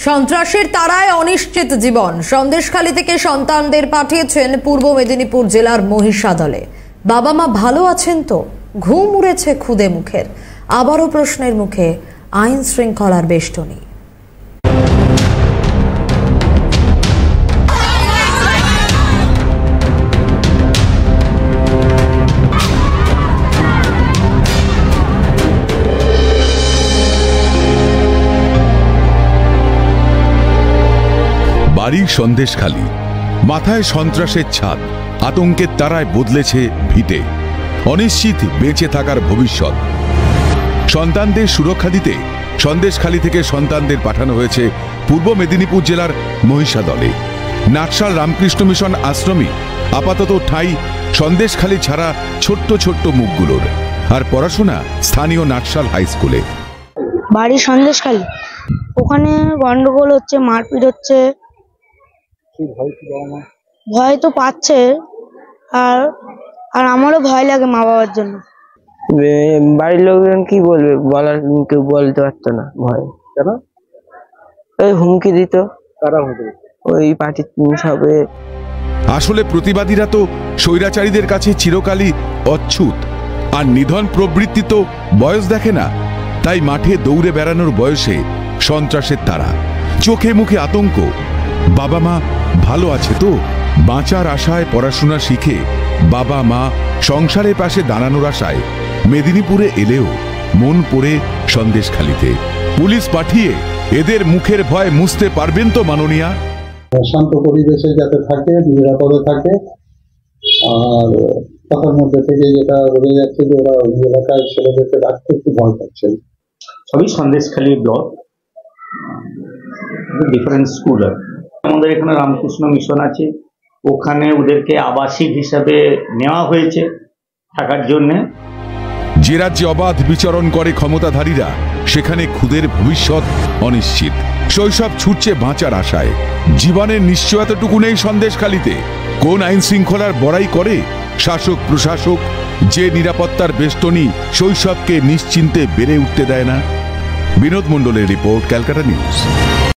সন্ত্রাসের তাড়ায় অনিশ্চিত জীবন। সন্দেশখালী থেকে সন্তানদের পাঠিয়েছেন পূর্ব মেদিনীপুর জেলার মহিষাদলে। বাবা মা ভালো আছেন তো? ঘুম উড়েছে খুদে মুখের। আবারও প্রশ্নের মুখে আইন শৃঙ্খলার বেষ্টনী। বাড়ি সন্দেশখালী, মাথায় সন্ত্রাসের ছাদ, আতঙ্কের তারায় বদলেছে ভিটে, অনিশ্চিত বেঁচে থাকার ভবিষ্যৎ। সন্তানদের সুরক্ষা দিতে সন্দেশখালী থেকে সন্তানদের পাঠানো হয়েছে পূর্ব মেদিনীপুর জেলার মহিষাদলে। নাটশাল রামকৃষ্ণ মিশন আশ্রমই আপাতত ঠাঁই সন্দেশখালী ছাড়া ছোট্ট ছোট্ট মুখগুলোর। আর পড়াশোনা স্থানীয় নাটশাল হাই স্কুলে। বাড়ি সন্দেশখালী, ওখানে গন্ডগোল হচ্ছে, মারপিট হচ্ছে। ভয় তো পাচ্ছে, আর আমারও ভয় লাগে মা বাবার জন্য। বাড়ির লোকজন কি বলবে, বলার কেউ বলতে পারতো না, ভয়। কেন? ওই হুমকি দিত, ওই পার্টির সবে। আসলে প্রতিবাদীরা তো স্বৈরাচারীদের কাছে চিরকালই অচ্ছুত, আর নিধন প্রবৃত্তি তো বয়স দেখে না। তাই মাঠে দৌড়ে বেড়ানোর বয়সে সন্ত্রাসের তাড়া, চোখে মুখে আতঙ্ক। বাবা মা ভালো আছে তো? বাঁচার আশায় পড়াশোনা শিখে বাবা মা সংসারের পাশে দাঁড়ানোর আশায় মেদিনীপুরে এলেও মন পড়ে সন্দেশখালীতে। পুলিশ পাঠিয়ে এদের মুখের ভয় মুছতে পারবেন তো মাননীয়া? শান্ত পরিবেশে যাতে থাকে, নিরাপদে থাকে। আর কথার মধ্যে থেকে যেটা বোঝা যাচ্ছে যে ওরা ওই এলাকায় ছেলেদেরকে রাখতে একটু ভয় পাচ্ছেন। সবই সন্দেশখালী ব্লক, ডিফারেন্ট স্কুল। আমাদের এখানে রামকৃষ্ণ মিশন আছে, ওখানে ওদেরকে আবাসিক হিসাবে নেওয়া হয়েছে থাকার জন্যে। যে রাজ্যে অবাধ বিচরণ করে ক্ষমতাধারীরা, সেখানে খুদের ভবিষ্যৎ অনিশ্চিত। শৈশব ছুটছে বাঁচার আশায়। জীবনের নিশ্চয়তাটুকু নেই সন্দেশখালীতে। কোন আইন শৃঙ্খলার বড়াই করে শাসক প্রশাসক? যে নিরাপত্তার বেষ্টনী শৈশবকে নিশ্চিন্তে বেড়ে উঠতে দেয় না। বিনোদ মণ্ডলের রিপোর্ট, ক্যালকাটা নিউজ।